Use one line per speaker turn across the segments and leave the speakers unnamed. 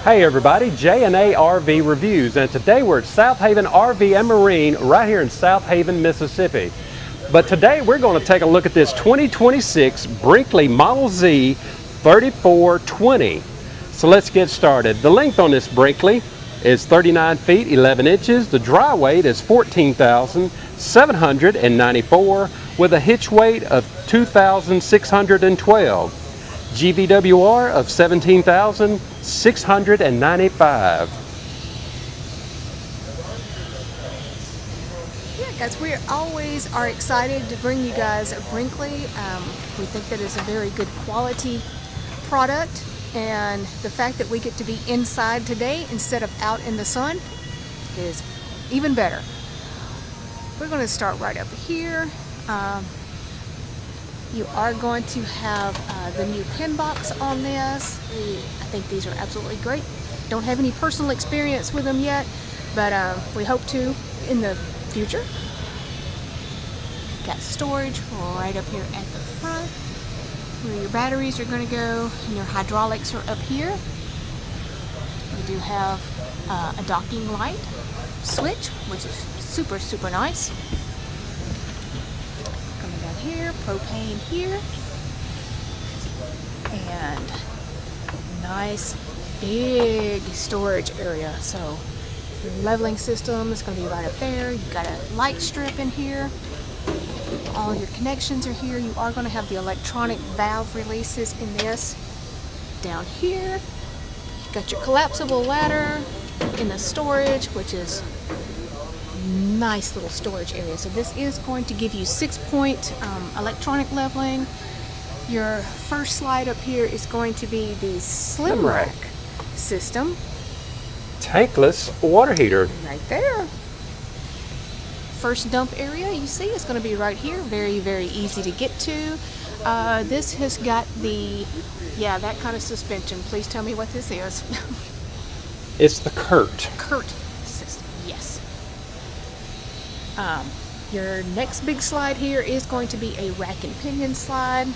Hey everybody, J&A RV Reviews, and today we're at Southaven RV and Marine right here in Southaven, Mississippi. But today we're going to take a look at this 2026 Brinkley Model Z 3420. So let's get started. The length on this Brinkley is 39 feet 11 inches. The dry weight is 14,794 with a hitch weight of 2,612. GVWR of 17,695.
Yeah, guys, we always are excited to bring you guys a Brinkley. We think that it's a very good quality product, and the fact that we get to be inside today instead of out in the sun is even better. We're going to start right up here. You are going to have the new pin box on this. I think these are absolutely great. Don't have any personal experience with them yet, but we hope to in the future. Got storage right up here at the front, where your batteries are going to go, and your hydraulics are up here. We do have a docking light switch, which is super nice. Here, propane here, and nice big storage area. So your leveling system is going to be right up there. You've got a light strip in here. All your connections are here. You are going to have the electronic valve releases in this. Down here, you've got your collapsible ladder in the storage, which is nice little storage area. So this is going to give you 6-point electronic leveling. Your first slide up here is going to be the slim rack system.
Tankless water heater.
Right there. First dump area you see is going to be right here. Very easy to get to. This has got the, that kind of suspension. Please tell me what this is.
It's the Curt
system, yes. Your next big slide here is going to be a rack and pinion slide.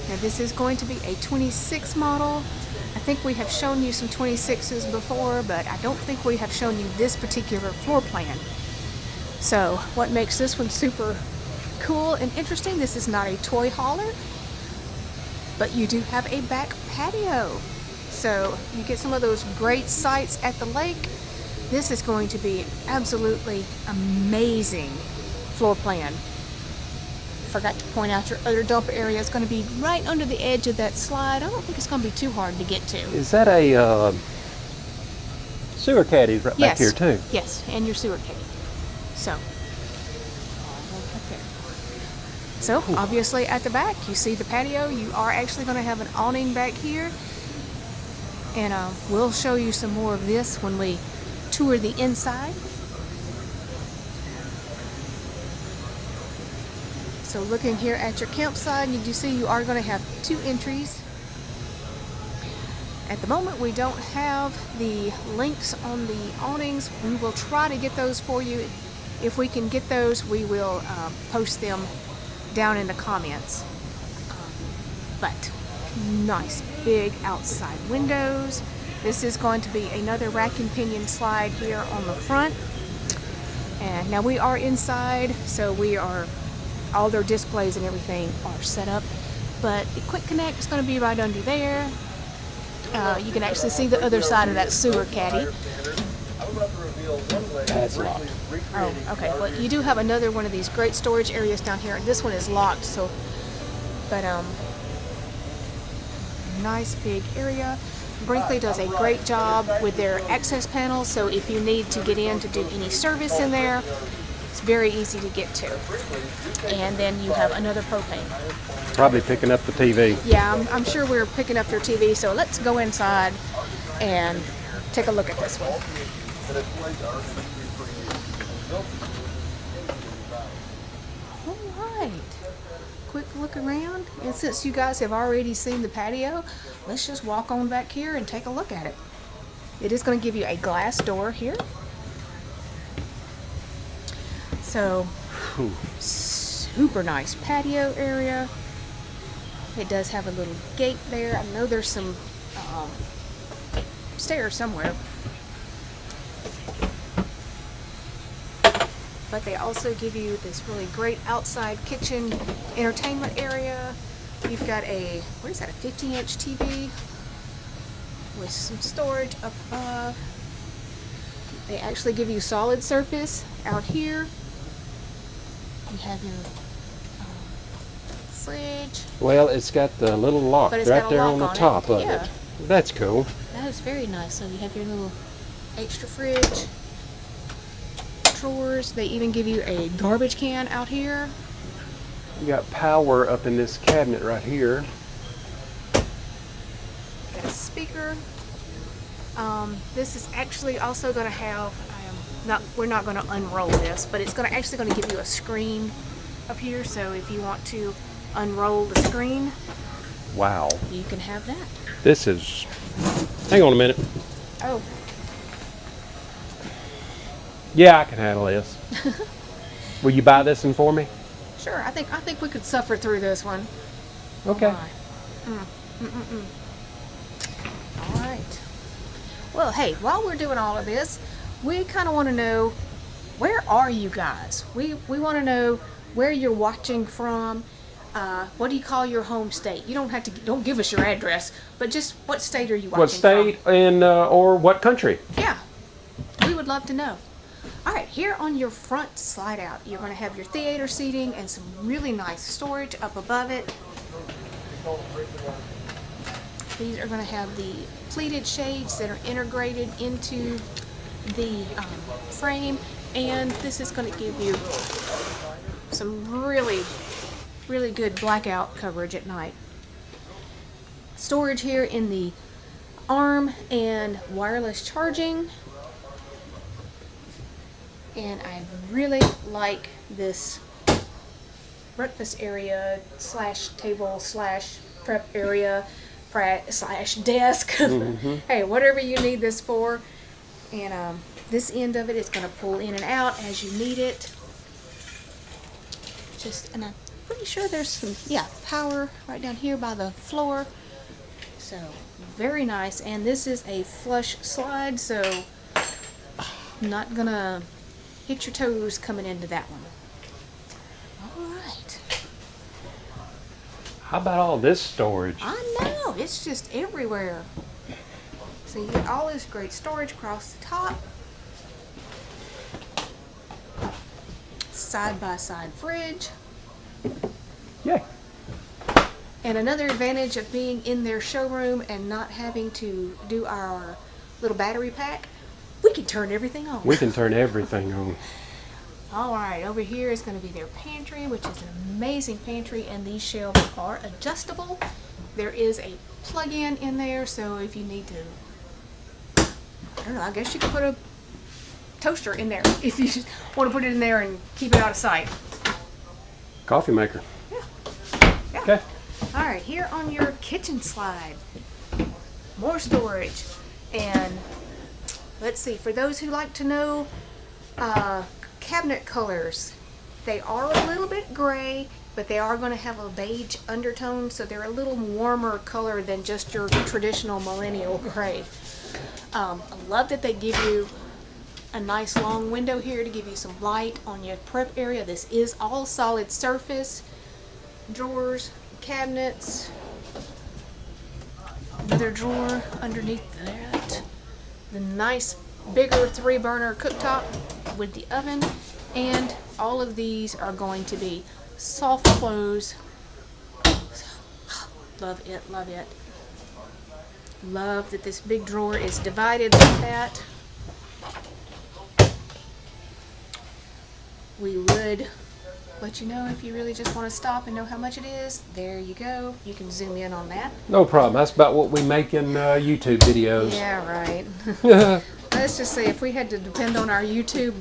Now this is going to be a 26 model. I think we have shown you some 26s before, but I don't think we have shown you this particular floor plan. So what makes this one super cool and interesting, this is not a toy hauler, but you do have a back patio. So you get some of those great sights at the lake. This is going to be absolutely amazing floor plan. Forgot to point out your other dump area is going to be right under the edge of that slide. I don't think it's going to be too hard to get to.
Is that a sewer caddy right back here too?
Yes, and your sewer caddy. So, so obviously at the back you see the patio. You are actually going to have an awning back here, and we'll show you some more of this when we tour the inside. So looking here at your campsite, you do see you are going to have 2 entries. At the moment we don't have the links on the awnings. We will try to get those for you. If we can get those, we will post them down in the comments. But nice big outside windows. This is going to be another rack and pinion slide here on the front. And now we are inside, so all their displays and everything are set up. But the quick connect is going to be right under there. You can actually see the other side of that sewer caddy.
That's locked.
Oh, okay. Well, you do have another one of these great storage areas down here. This one is locked, so, but nice big area. Brinkley does a great job with their access panels, so if you need to get in to do any service in there, it's very easy to get to. And then you have another propane.
Probably picking up the TV.
Yeah, I'm sure we're picking up their TV, so let's go inside and take a look at this one. All right. Quick look around, and since you guys have already seen the patio, let's just walk on back here and take a look at it. It is going to give you a glass door here. So super nice patio area. It does have a little gate there. I know there's some stairs somewhere. But they also give you this really great outside kitchen entertainment area. You've got a, what is that, a 50-inch TV with some storage up above. They actually give you solid surface out here. You have your fridge.
Well, it's got the little lock
But it's
right
got a
there
lock
on the
on it.
top of
Yeah.
it. That's cool.
That is very nice. So you have your little extra fridge, drawers. They even give you a garbage can out here.
You got power up in this cabinet right here.
Got a speaker. This is actually also going to have, we're not going to unroll this, but it's actually going to give you a screen up here. So if you want to unroll the screen,
Wow.
you can have that.
This is, hang on a minute.
Oh,
Yeah, I can handle this. Will you buy this one for me?
sure. I think we could suffer through this one.
Okay.
All right. Well, hey, while we're doing all of this, we kind of want to know, where are you guys? We want to know where you're watching from. What do you call your home state? You don't have to, don't give us your address, but just what state are you watching
What state and or what country?
from? Yeah, we would love to know. All right, here on your front slide out, you're going to have your theater seating and some really nice storage up above it. These are going to have the pleated shades that are integrated into the frame, and this is going to give you some really good blackout coverage at night. Storage here in the arm and wireless charging. And I really like this breakfast area slash table slash prep area slash desk. Hey, whatever you need this for. And this end of it is going to pull in and out as you need it. And I'm pretty sure there's some, power right down here by the floor. So very nice. And this is a flush slide, so not gonna hit your toes coming into that one. All right.
How about all this storage?
I know, it's just everywhere. So you get all this great storage across the top. Side-by-side fridge.
Yeah.
And another advantage of being in their showroom and not having to do our little battery pack, we can turn everything on.
We can turn everything on.
All right, over here is going to be their pantry, which is an amazing pantry, and these shelves are adjustable. There is a plug-in in there, so if you need to, I don't know, I guess you could put a toaster in there if you want to put it in there and keep it out of sight.
Coffee maker.
Yeah.
Okay.
All right, here on your kitchen slide, more storage. And let's see, for those who like to know cabinet colors, they are a little bit gray, but they are going to have a beige undertone, so they're a little warmer color than just your traditional millennial gray. I love that they give you a nice long window here to give you some light on your prep area. This is all solid surface. Drawers, cabinets, another drawer underneath that. The nice bigger 3-burner cooktop with the oven, and all of these are going to be soft close. Love it, love it. Love that this big drawer is divided like that. We would let you know if you really just want to stop and know how much it is. There you go. You can zoom in on that.
No problem. That's about what we make in YouTube videos.
Yeah, right. Let's just say if we had to depend on our YouTube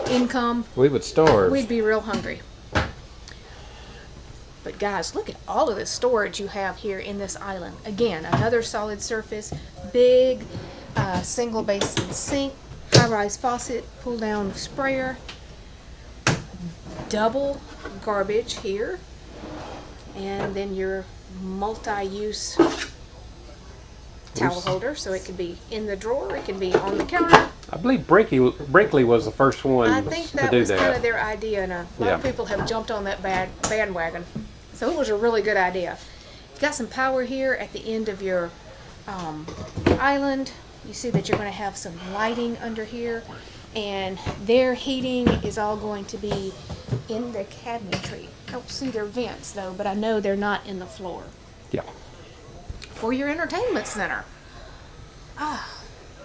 income,
We would starve.
we'd be real hungry. But guys, look at all of the storage you have here in this island. Again, another solid surface, big single basin sink, high-rise faucet, pull-down sprayer, double garbage here, and then your multi-use towel holder, so it can be in the drawer, it can be on the counter.
I believe Brinkley was the first one
I think
to
that
do
was
that.
kind of their idea, and a lot of people have jumped on that bandwagon. So it was a really good idea. You've got some power here at the end of your island. You see that you're going to have some lighting under here, and their heating is all going to be in the cabinetry. I don't see their vents though, but I know they're not in the floor.
Yeah.
For your entertainment center.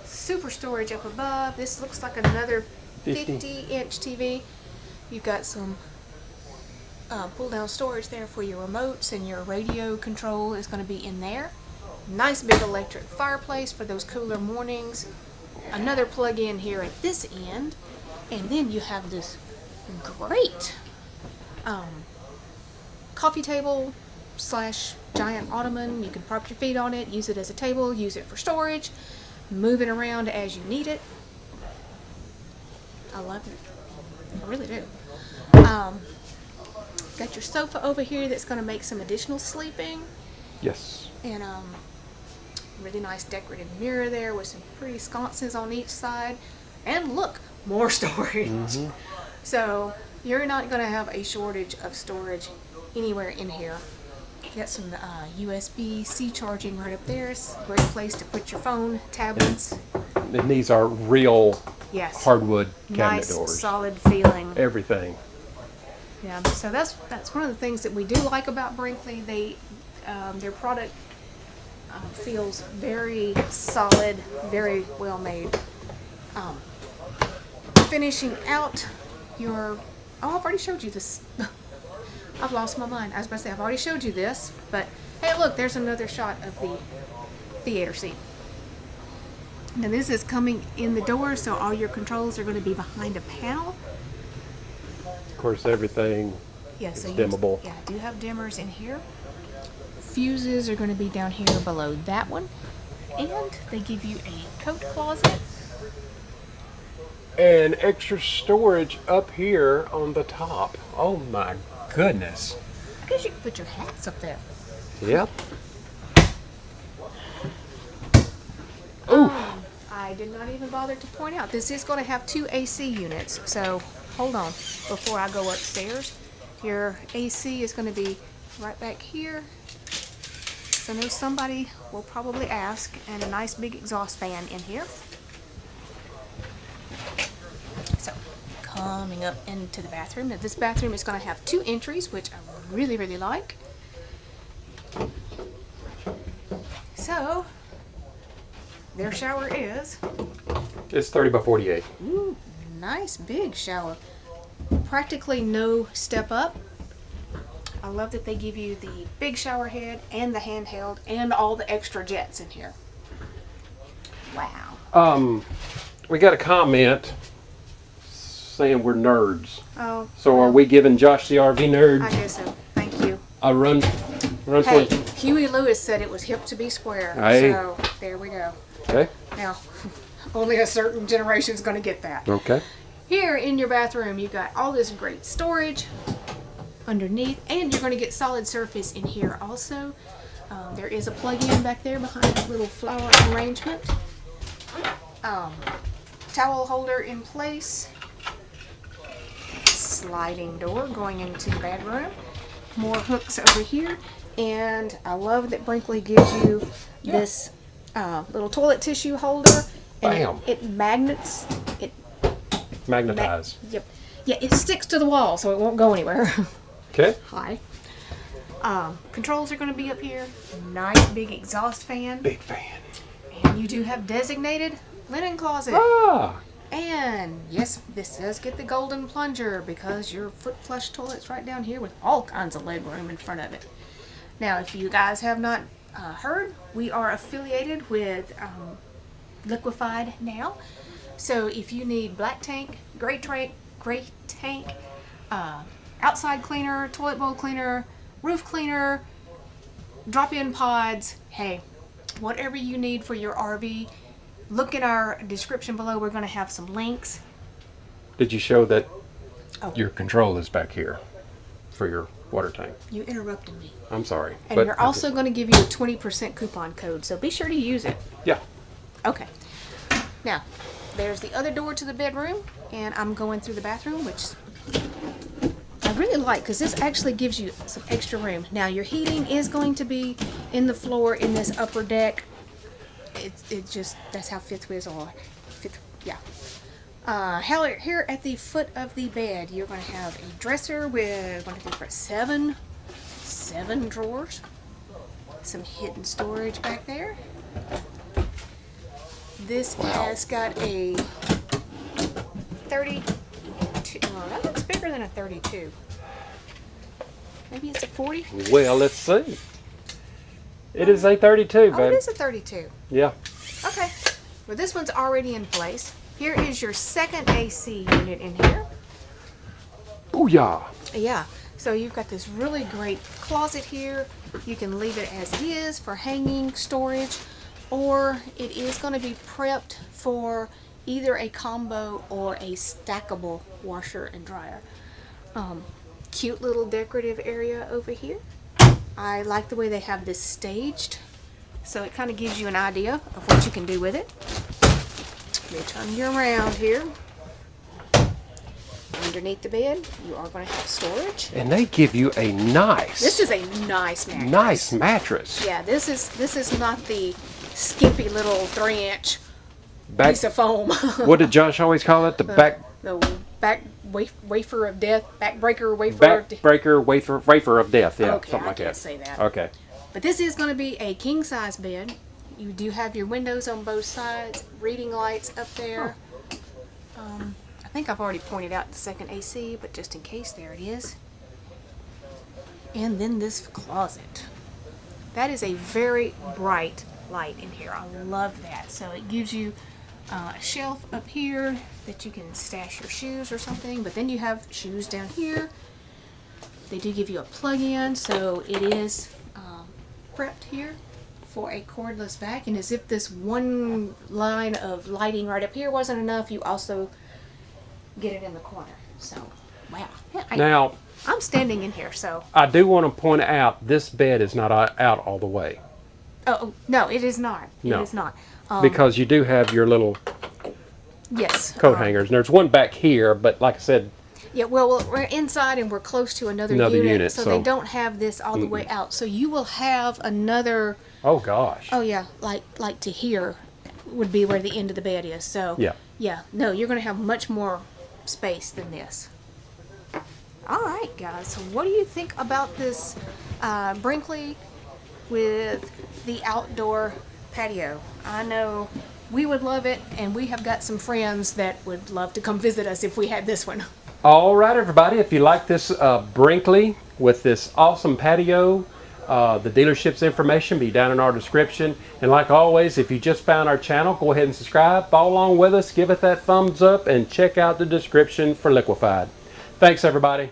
Super storage up above. This looks like another 50-inch TV. You've got some pull-down storage there for your remotes, and your radio control is going to be in there. Nice big electric fireplace for those cooler mornings. Another plug-in here at this end, and then you have this great coffee table / giant ottoman. You can prop your feet on it, use it as a table, use it for storage, move it around as you need it. I love it. I really do. Got your sofa over here that's going to make some additional sleeping.
Yes.
And really nice decorated mirror there with some pretty sconces on each side. And look, more storage.
Mm-hmm.
So you're not going to have a shortage of storage anywhere in here. Got some USB-C charging right up there. It's a great place to put your phone, tablets.
And these are real hardwood cabinet
nice,
doors.
solid feeling.
Everything.
Yeah, so that's one of the things that we do like about Brinkley. They their product feels very solid, very well made. Finishing out your I've already showed you this. I've lost my mind. I was about to say I've already showed you this, but hey, look, there's another shot of the theater seat. Now this is coming in the door, so all your controls are going to be behind a panel.
Of course, everything is dimmable.
Yeah, I do have dimmers in here. Fuses are going to be down here below that one, and they give you a coat closet.
And extra storage up here on the top. Oh my goodness.
I guess you can put your hats up there.
Yep. Ooh.
I did not even bother to point out, this is going to have 2 AC units, so hold on before I go upstairs. Your AC is going to be right back here. So I know somebody will probably ask, and a nice big exhaust fan in here. So coming up into the bathroom. Now this bathroom is going to have 2 entries, which I really, really like. So their shower is...
It's 30 by 48.
Ooh, nice big shower. Practically no step up. I love that they give you the big shower head and the handheld and all the extra jets in here. Wow.
We got a comment saying we're nerds.
Oh.
So are we giving Josh the RV nerd
I guess so. Thank you.
a run
Hey,
for?
Huey Lewis said it was hip to be square.
Hey.
So there we go.
Okay.
Now, only a certain generation is going to get that.
Okay.
Here in your bathroom, you've got all this great storage underneath, and you're going to get solid surface in here also. There is a plug-in back there behind that little flower arrangement. Towel holder in place. Sliding door going into the bedroom. More hooks over here. And I love that Brinkley gives you this little toilet tissue holder. And
Bam.
it magnets. It
Magnetize.
Yep. Yeah, it sticks to the wall, so it won't go anywhere.
Okay.
Hi. Controls are going to be up here. Nice big exhaust fan.
Big fan.
And you do have designated linen closet.
Ah.
And yes, this does get the golden plunger because your foot flush toilet's right down here with all kinds of leg room in front of it. Now, if you guys have not heard, we are affiliated with Liquefied now. So if you need black tank, gray tank, outside cleaner, toilet bowl cleaner, roof cleaner, drop-in pods, hey, whatever you need for your RV, look in our description below. We're going to have some links.
Did you show that your control is back here for your water tank.
You interrupted me.
I'm sorry.
And we're also going to give you a 20% coupon code, so be sure to use it.
Yeah.
Okay. Now, there's the other door to the bedroom, and I'm going through the bathroom, which I really like because this actually gives you some extra room. Now, your heating is going to be in the floor in this upper deck. It just, that's how fifth wheels are. Here at the foot of the bed, you're going to have a dresser with 7 drawers. Some hidden storage back there. This has got a 32. Oh, that looks bigger than a 32. Maybe it's a 40?
Well, let's see. It is a 32, babe.
Oh, it is a 32.
Yeah.
Okay. Well, this one's already in place. Here is your second AC unit in here.
Booyah.
Yeah. So you've got this really great closet here. You can leave it as it is for hanging storage, or it is going to be prepped for either a combo or a stackable washer and dryer. Cute little decorative area over here. I like the way they have this staged, so it kind of gives you an idea of what you can do with it. Let me turn you around here. Underneath the bed, you are going to have storage.
And they give you a nice.
This is a nice mattress.
Nice mattress.
Yeah, this is not the skimpy little 3-inch piece of foam.
What did Josh always call it? The
back wafer of death, backbreaker wafer of death.
Backbreaker wafer of death. Yeah,
okay,
something like that.
I can't say that.
Okay.
But this is going to be a king size bed. You do have your windows on both sides, reading lights up there. I think I've already pointed out the second AC, but just in case, there it is. And then this closet. That is a very bright light in here. I love that. So it gives you a shelf up here that you can stash your shoes or something, but then you have shoes down here. They do give you a plug-in, so it is prepped here for a cordless vac. And as if this one line of lighting right up here wasn't enough, you also get it in the corner. So, wow.
Now,
I'm standing in here, so.
I do want to point out this bed is not out all the way.
Oh, no, it is not.
No.
It is not.
Because you do have your little coat hangers. And there's one back here, but like I said.
Yeah, well, we're inside and we're close to another unit, so they don't have this all the way out. So you will have another.
Oh, gosh.
Oh, yeah, like to here would be where the end of the bed is. So, yeah, no, you're going to have much more space than this. All right, guys, so what do you think about this Brinkley with the outdoor patio? I know we would love it, and we have got some friends that would love to come visit us if we had this one.
All right, everybody, if you like this Brinkley with this awesome patio, the dealership's information be down in our description. And like always, if you just found our channel, go ahead and subscribe, follow along with us, give it that thumbs up, and check out the description for Liquefied. Thanks, everybody.